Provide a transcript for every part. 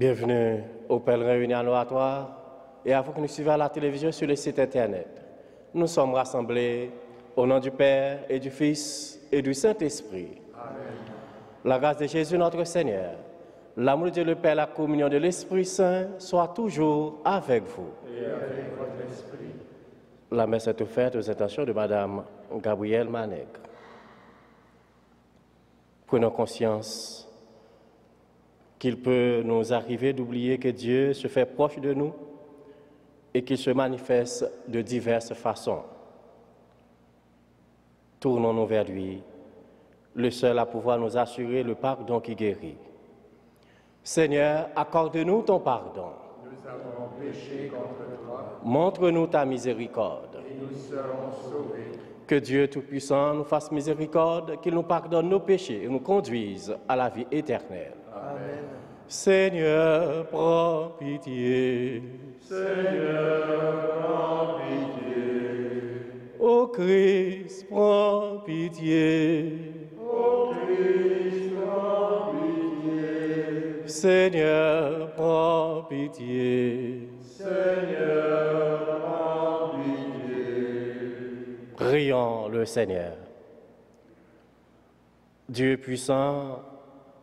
Bienvenue aux pèlerins réunis à l'oratoire et à vous que nous suivez à la télévision sur le site internet. Nous sommes rassemblés au nom du Père et du Fils et du Saint-Esprit. Amen. La grâce de Jésus notre Seigneur, l'amour de Dieu le Père, la communion de l'Esprit Saint soit toujours avec vous. Et avec votre esprit. La messe est offerte aux intentions de Madame Gabrielle Maneg. Prenons conscience qu'il peut nous arriver d'oublier que Dieu se fait proche de nous et qu'il se manifeste de diverses façons. Tournons-nous vers lui, le seul à pouvoir nous assurer le pardon qui guérit. Seigneur, accorde-nous ton pardon. Nous avons péché contre toi Montre-nous ta miséricorde. et nous serons sauvés. Que Dieu Tout-Puissant nous fasse miséricorde, qu'il nous pardonne nos péchés et nous conduise à la vie éternelle. Amen. Seigneur, prends pitié. Seigneur, prends pitié. Ô Christ, prends pitié. Ô Christ, prends pitié. Seigneur, prends pitié. Seigneur, prends pitié. Prions le Seigneur. Dieu puissant,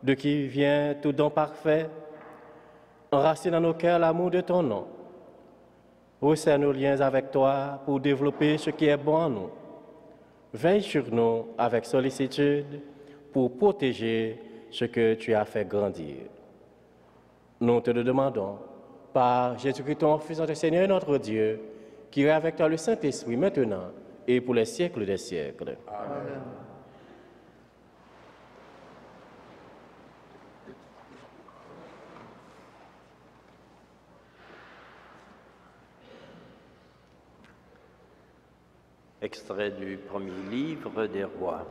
de qui vient tout don parfait, enracine dans nos cœurs l'amour de ton nom. Resserre nos liens avec toi pour développer ce qui est bon en nous. Veille sur nous avec sollicitude pour protéger ce que tu as fait grandir. Nous te le demandons par Jésus-Christ, ton Fils, notre Seigneur et notre Dieu, qui est avec toi le Saint-Esprit maintenant et pour les siècles des siècles. Amen. Extrait du premier livre des rois.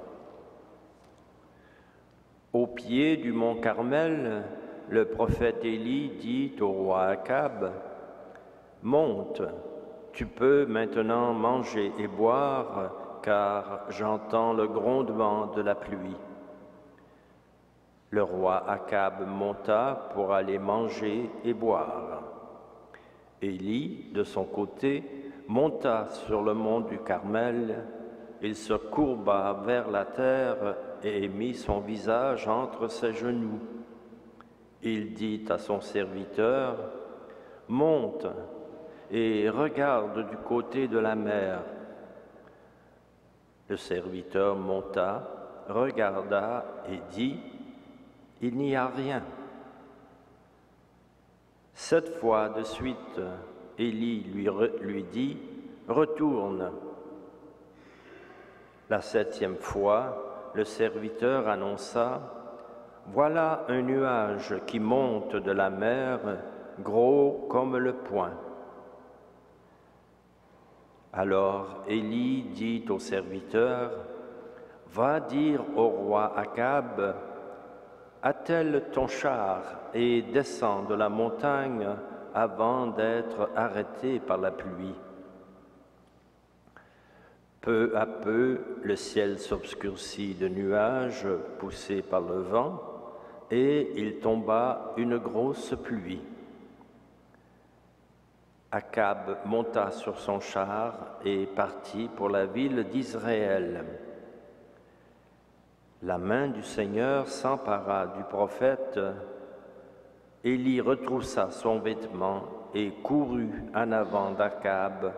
Au pied du mont Carmel, le prophète Élie dit au roi Akab, « Monte, tu peux maintenant manger et boire, car j'entends le grondement de la pluie. » Le roi Akab monta pour aller manger et boire. Élie, de son côté, monta sur le mont du Carmel, il se courba vers la terre et mit son visage entre ses genoux. Il dit à son serviteur, « Monte et regarde du côté de la mer. » Le serviteur monta, regarda et dit, « Il n'y a rien. » 7 fois de suite, Élie lui dit, « Retourne. » La 7e fois, le serviteur annonça, « Voilà un nuage qui monte de la mer, gros comme le poing. » Alors Élie dit au serviteur, « Va dire au roi Akab, attelle ton char et descends de la montagne avant d'être arrêté par la pluie. » Peu à peu, le ciel s'obscurcit de nuages poussés par le vent et il tomba une grosse pluie. Akab monta sur son char et partit pour la ville d'Israël. La main du Seigneur s'empara du prophète. Élie retroussa son vêtement et courut en avant d'Akab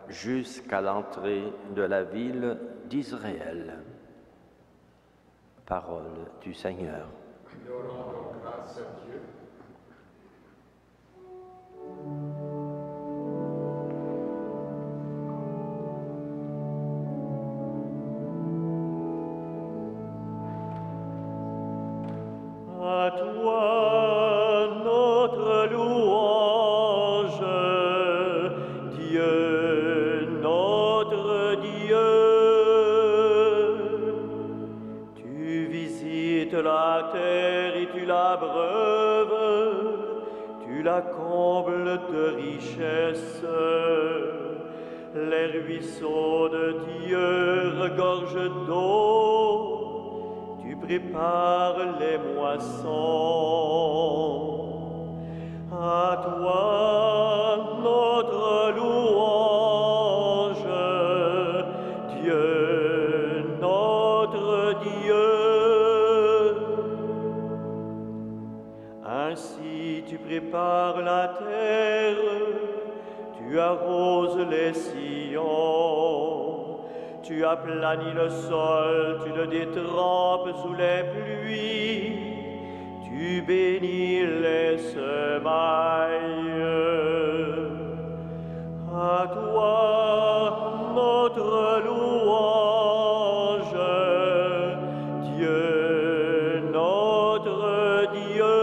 jusqu'à l'entrée de la ville d'Israël. Parole du Seigneur. Nous rendons grâce à Dieu. À toi notre louange, Dieu, notre Dieu. Tu visites la terre et tu la breuves, tu la combles de richesses. Les ruisseaux de Dieu regorgent d'eau. Tu prépares les moissons. À toi notre louange, Dieu, notre Dieu. Ainsi tu prépares la terre, tu arroses les sillons, tu aplanis le sol, tu le détrempes sous les pluies, tu bénis les semailles. À toi notre louange, Dieu, notre Dieu.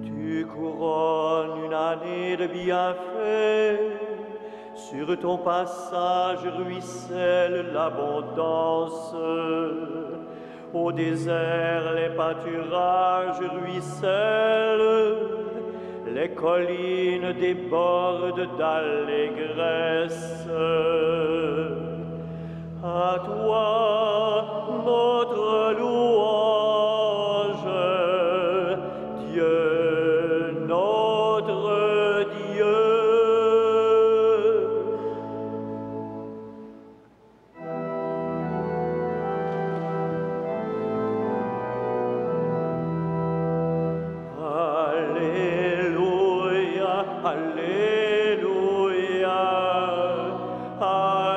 Tu couronnes une année de bienfaits, sur ton passage ruisselle l'abondance. Au désert, les pâturages ruissellent, les collines débordent d'allégresse. À toi, notre louange, Dieu, notre Dieu. Alléluia, Alléluia, Alléluia,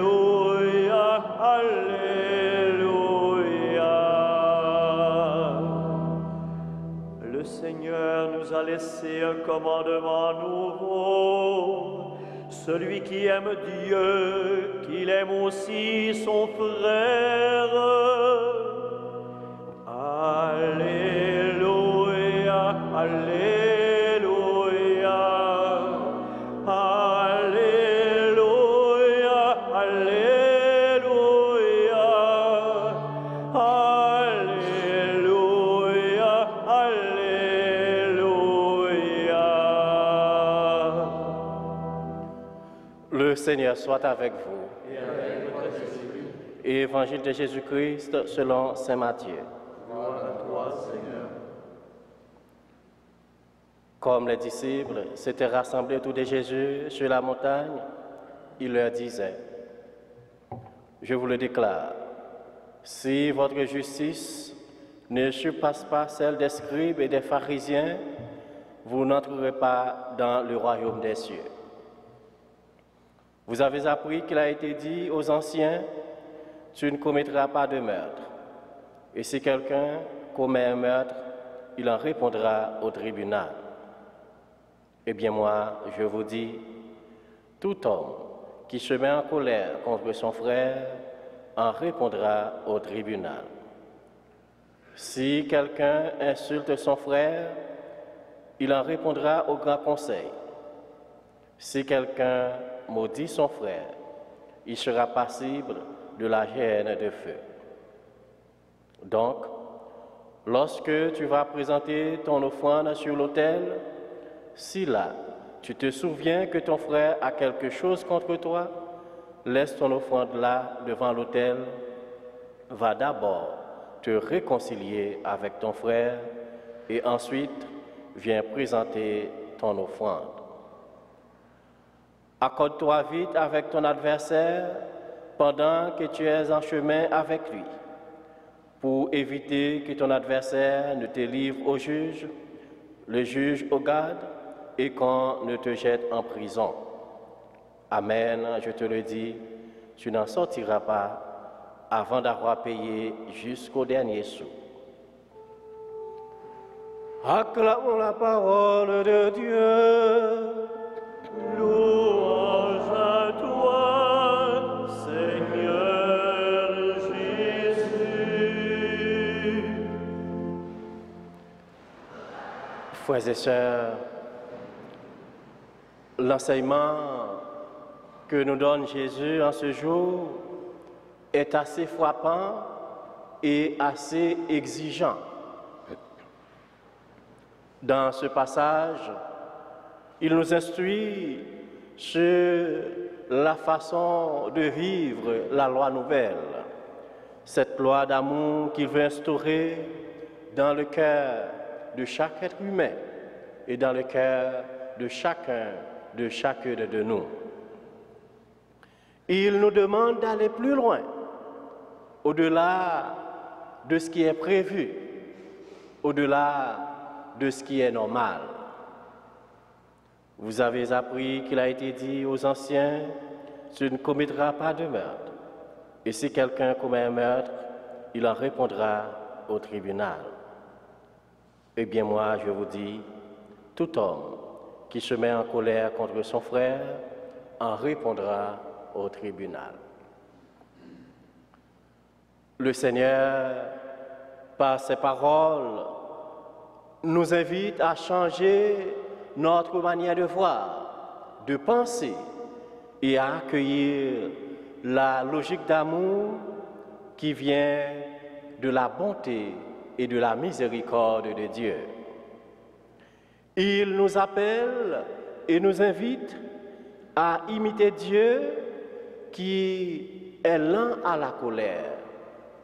Alléluia, Alléluia. Le Seigneur nous a laissé un commandement nouveau. Celui qui aime Dieu, qu'il aime aussi son frère. Alléluia, Alléluia, Alléluia, Alléluia, Alléluia, Alléluia. Le Seigneur soit avec vous. Et avec votre esprit. Évangile de Jésus-Christ selon saint Matthieu. Gloire à toi, Seigneur. Comme les disciples s'étaient rassemblés autour de Jésus sur la montagne, il leur disait, « Je vous le déclare, si votre justice ne surpasse pas celle des scribes et des pharisiens, vous n'entrerez pas dans le royaume des cieux. Vous avez appris qu'il a été dit aux anciens, « Tu ne commettras pas de meurtre. » Et si quelqu'un commet un meurtre, il en répondra au tribunal. Eh bien moi, je vous dis, tout homme qui se met en colère contre son frère en répondra au tribunal. Si quelqu'un insulte son frère, il en répondra au grand conseil. Si quelqu'un maudit son frère, il sera passible de la géhenne de feu. Donc, lorsque tu vas présenter ton offrande sur l'autel, si là, tu te souviens que ton frère a quelque chose contre toi, laisse ton offrande là devant l'autel, va d'abord te réconcilier avec ton frère et ensuite viens présenter ton offrande. Accorde-toi vite avec ton adversaire pendant que tu es en chemin avec lui, pour éviter que ton adversaire ne te livre au juge, le juge au garde, et qu'on ne te jette en prison. Amen, je te le dis, tu n'en sortiras pas avant d'avoir payé jusqu'au dernier sou. Acclamons la parole de Dieu. Louange à toi, Seigneur Jésus. Frères et sœurs, l'enseignement que nous donne Jésus en ce jour est assez frappant et assez exigeant. Dans ce passage, il nous instruit sur la façon de vivre la loi nouvelle, cette loi d'amour qu'il veut instaurer dans le cœur de chaque être humain et dans le cœur de chacun, de chacune de nous. Il nous demande d'aller plus loin, au-delà de ce qui est prévu, au-delà de ce qui est normal. Vous avez appris qu'il a été dit aux anciens, tu ne commettras pas de meurtre. Et si quelqu'un commet un meurtre, il en répondra au tribunal. Eh bien moi, je vous dis, tout homme qui se met en colère contre son frère en répondra au tribunal. Le Seigneur, par ses paroles, nous invite à changer notre manière de voir, de penser et à accueillir la logique d'amour qui vient de la bonté et de la miséricorde de Dieu. Il nous appelle et nous invite à imiter Dieu qui est lent à la colère,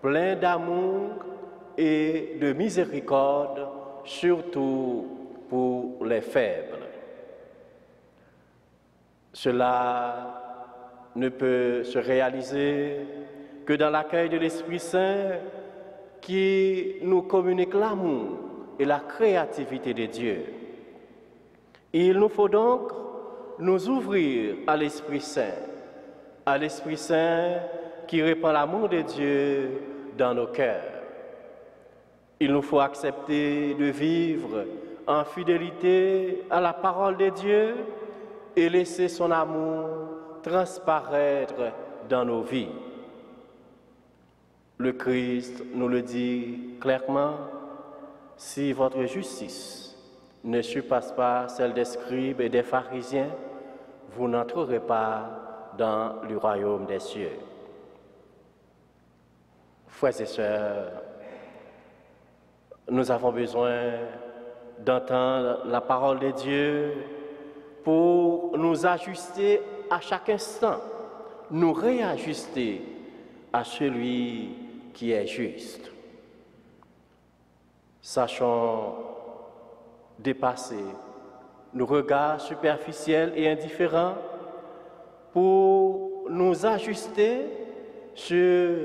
plein d'amour et de miséricorde, surtout pour les faibles. Cela ne peut se réaliser que dans l'accueil de l'Esprit Saint qui nous communique l'amour et la créativité de Dieu. Il nous faut donc nous ouvrir à l'Esprit Saint qui répand l'amour de Dieu dans nos cœurs. Il nous faut accepter de vivre en fidélité à la parole de Dieu et laisser son amour transparaître dans nos vies. Le Christ nous le dit clairement, si votre justice ne surpasse pas celle des scribes et des pharisiens, vous n'entrerez pas dans le royaume des cieux. Frères et sœurs, nous avons besoin d'entendre la parole de Dieu pour nous ajuster à chaque instant, nous réajuster à celui qui est juste. Sachons dépasser nos regards superficiels et indifférents pour nous ajuster sur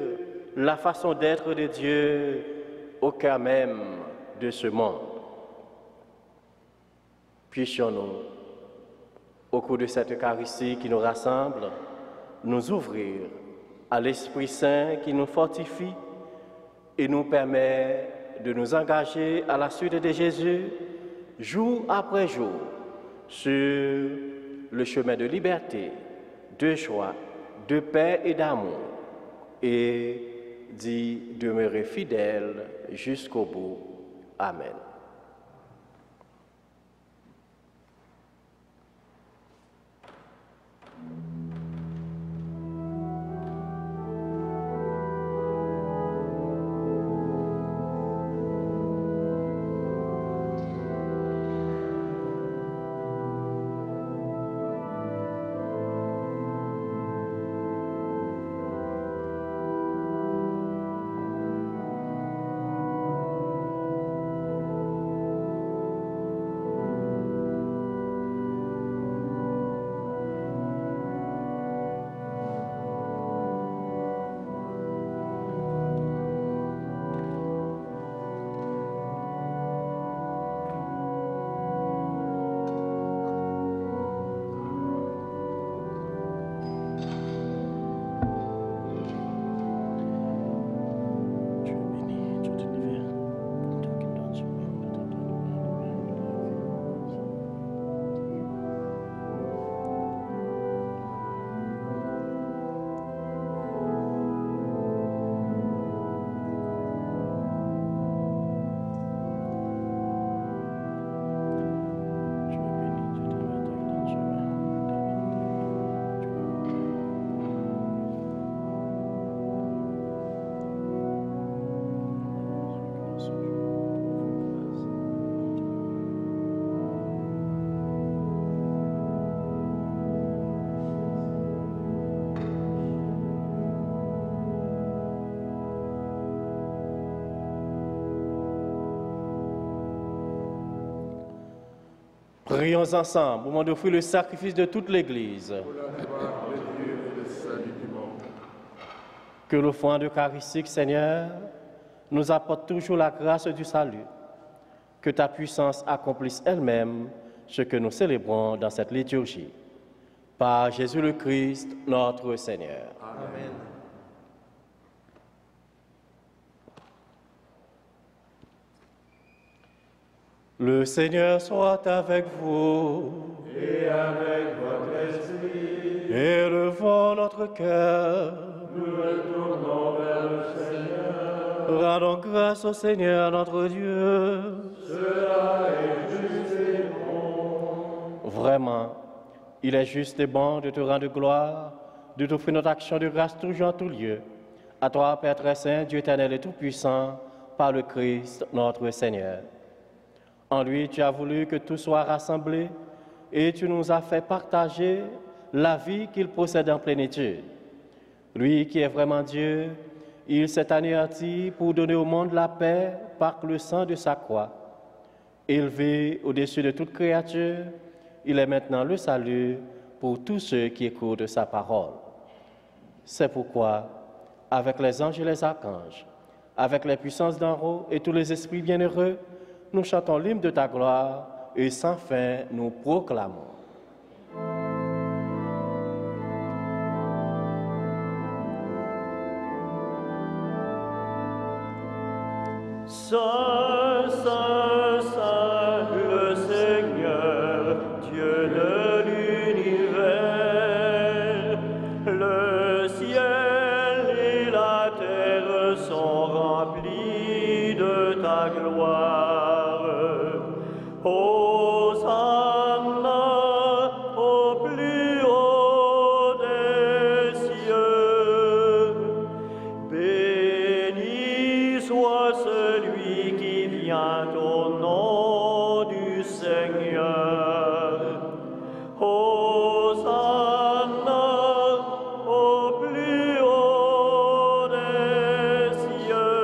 la façon d'être de Dieu au cœur même de ce monde. Puissions-nous, au cours de cette Eucharistie qui nous rassemble, nous ouvrir à l'Esprit Saint qui nous fortifie et nous permet de nous engager à la suite de Jésus, jour après jour, sur le chemin de liberté, de joie, de paix et d'amour, et d'y demeurer fidèle jusqu'au bout. Amen. Prions ensemble au moment d'offrir le sacrifice de toute l'Église. Pour la gloire de Dieu et le salut du monde. Que l'offrande eucharistique, Seigneur, nous apporte toujours la grâce du salut. Que ta puissance accomplisse elle-même ce que nous célébrons dans cette liturgie. Par Jésus le Christ, notre Seigneur. Amen. Le Seigneur soit avec vous. Et avec votre esprit, Élevons notre cœur. nous retournons vers le Seigneur. Rendons grâce au Seigneur notre Dieu. Cela est juste et bon. Vraiment, il est juste et bon de te rendre gloire, de t'offrir notre action de grâce toujours en tout lieu. À toi, Père très saint, Dieu éternel et tout-puissant, par le Christ notre Seigneur. En lui, tu as voulu que tout soit rassemblé et tu nous as fait partager la vie qu'il possède en plénitude. Lui qui est vraiment Dieu, il s'est anéanti pour donner au monde la paix par le sang de sa croix. Élevé au-dessus de toute créature, il est maintenant le salut pour tous ceux qui écoutent sa parole. C'est pourquoi, avec les anges et les archanges, avec les puissances d'en haut et tous les esprits bienheureux, nous chantons l'hymne de ta gloire et sans fin nous proclamons. Saint, Saint, Saint, le Seigneur, Dieu de l'univers, le ciel et la terre sont remplis de ta gloire. Hosanna au plus haut des cieux. Béni soit celui qui vient au nom du Seigneur. Hosanna au plus haut des cieux.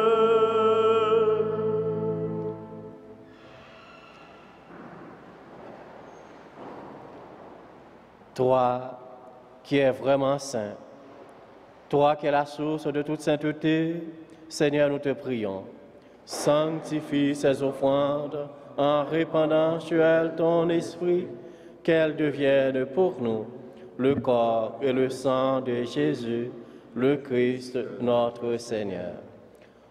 Toi qui es vraiment saint, toi qui es la source de toute sainteté, Seigneur, nous te prions. Sanctifie ces offrandes en répandant sur elles ton esprit, qu'elles deviennent pour nous le corps et le sang de Jésus, le Christ, notre Seigneur.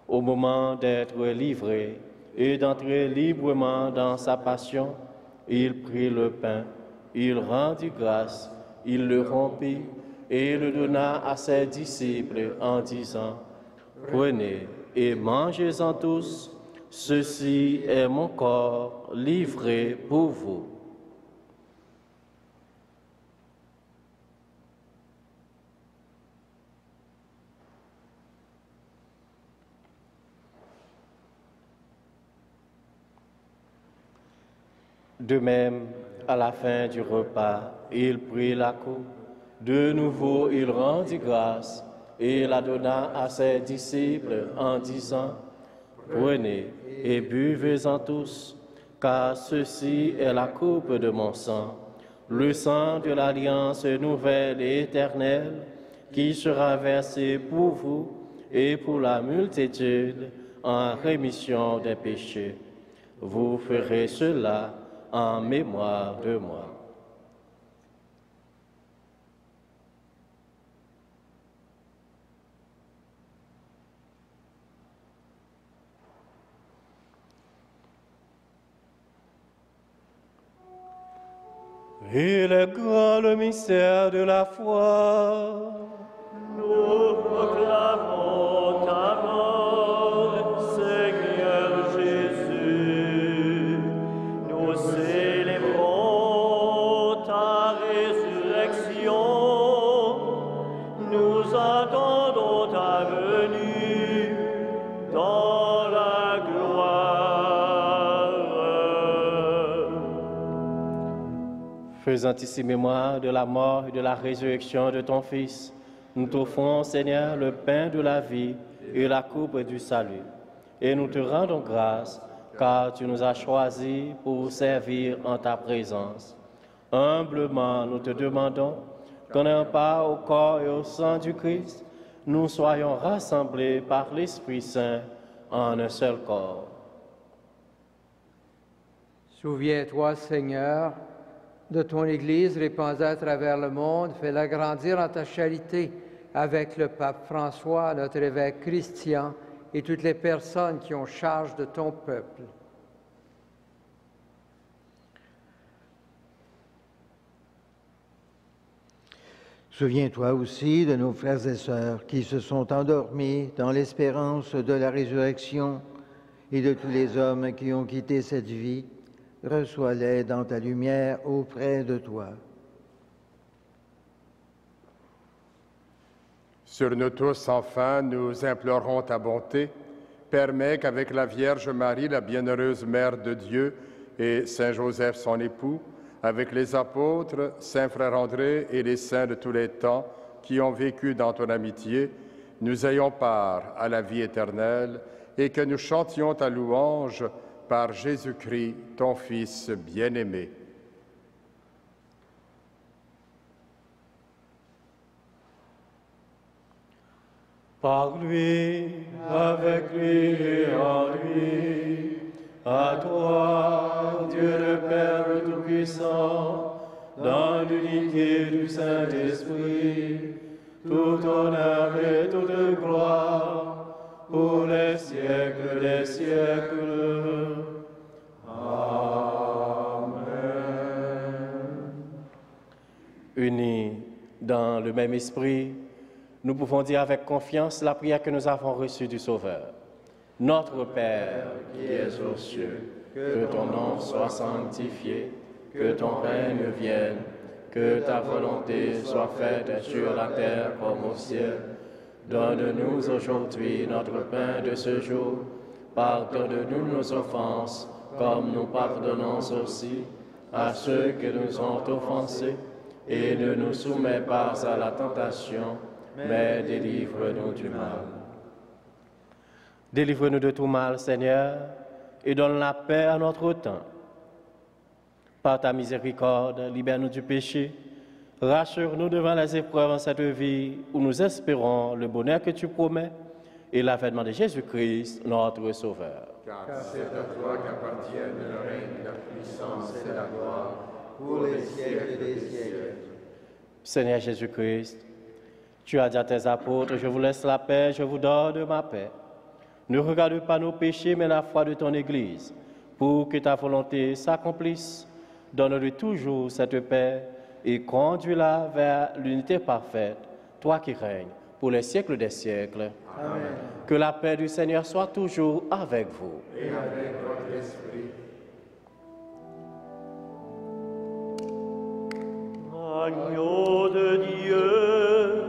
Au moment d'être livré et d'entrer librement dans sa passion, il prit le pain, il rendit grâce, il le rompit et le donna à ses disciples en disant, « Prenez et mangez-en tous, ceci est mon corps livré pour vous. » De même, à la fin du repas, il prit la coupe. De nouveau, il rendit grâce et la donna à ses disciples en disant, « Prenez et buvez-en tous, car ceci est la coupe de mon sang, le sang de l'alliance nouvelle et éternelle, qui sera versé pour vous et pour la multitude en rémission des péchés. Vous ferez cela en mémoire de moi. » Il est grand le mystère de la foi. Nous proclamons ta mort, Seigneur Jésus. Nous célébrons ta résurrection. Nous attendons ta venue dans la gloire. Faisant ici mémoire de la mort et de la résurrection de ton Fils, nous t'offrons, Seigneur, le pain de la vie et la coupe du salut. Et nous te rendons grâce, car tu nous as choisis pour servir en ta présence. Humblement, nous te demandons qu'en ayant part au corps et au sang du Christ, nous soyons rassemblés par l'Esprit Saint en un seul corps. Souviens-toi, Seigneur, de ton Église répandue à travers le monde. Fais-la grandir en ta charité avec le pape François, notre évêque Christian et toutes les personnes qui ont charge de ton peuple. Souviens-toi aussi de nos frères et sœurs qui se sont endormis dans l'espérance de la résurrection et de tous les hommes qui ont quitté cette vie. Reçois-les dans ta lumière auprès de toi. Sur nous tous, enfin, nous implorons ta bonté. Permets qu'avec la Vierge Marie, la bienheureuse Mère de Dieu, et Saint Joseph, son époux, avec les apôtres, Saint Frère André et les saints de tous les temps qui ont vécu dans ton amitié, nous ayons part à la vie éternelle et que nous chantions ta louange par Jésus-Christ, ton Fils bien-aimé. Par lui, avec lui et en lui, à toi, Dieu le Père Tout-Puissant, dans l'unité du Saint-Esprit, tout honneur et toute gloire, pour les siècles des siècles. Amen. Unis dans le même esprit, nous pouvons dire avec confiance la prière que nous avons reçue du Sauveur. Notre Père, qui es aux cieux, que ton nom soit sanctifié, que ton règne vienne, que ta volonté soit faite sur la terre comme au ciel. Donne-nous aujourd'hui notre pain de ce jour. Pardonne-nous nos offenses, comme nous pardonnons aussi à ceux qui nous ont offensés. Et ne nous soumets pas à la tentation, mais délivre-nous du mal. Délivre-nous de tout mal, Seigneur, et donne la paix à notre temps. Par ta miséricorde, libère-nous du péché, rassure-nous devant les épreuves en cette vie où nous espérons le bonheur que tu promets et l'avènement de Jésus-Christ, notre Sauveur. Car c'est à toi qu'appartiennent le règne, la puissance et la gloire, pour les siècles des siècles. Seigneur Jésus-Christ, tu as dit à tes apôtres, je vous laisse la paix, je vous donne ma paix. Ne regarde pas nos péchés, mais la foi de ton Église, pour que ta volonté s'accomplisse. Donne-lui toujours cette paix et conduis-la vers l'unité parfaite, toi qui règnes pour les siècles des siècles. Amen. Que la paix du Seigneur soit toujours avec vous. Et avec votre esprit. Agneau de Dieu,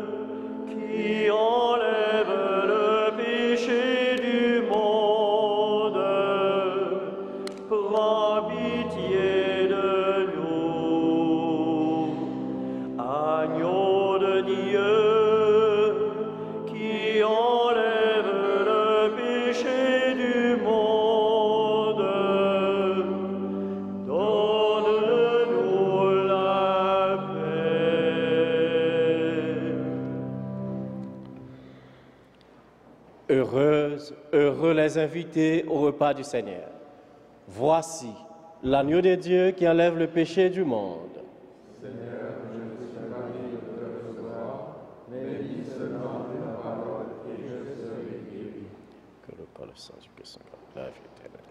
qui enlève le péché du monde, prends pitié de nous. Agneau de Dieu, qui enlève le péché du monde, donne-nous la paix. Heureux les invités au repas du Seigneur. Voici l'agneau de Dieu qui enlève le péché du monde. Seigneur, je ne suis pas digne de te recevoir, mais dis seulement une parole et je serai guéri. Que le corps, le sang du Christ, la vie éternelle.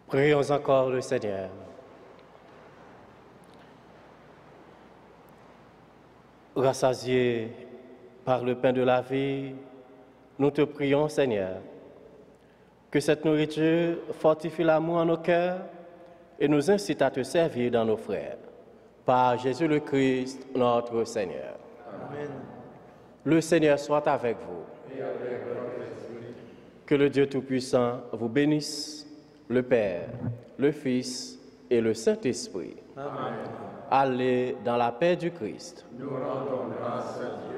Prions encore le Seigneur. Rassasiés par le pain de la vie, nous te prions, Seigneur, que cette nourriture fortifie l'amour en nos cœurs et nous incite à te servir dans nos frères. Par Jésus le Christ, notre Seigneur. Amen. Le Seigneur soit avec vous. Et avec votre esprit. Que le Dieu Tout-Puissant vous bénisse, le Père, le Fils et le Saint-Esprit. Amen. Allez dans la paix du Christ. Nous rendons grâce à Dieu.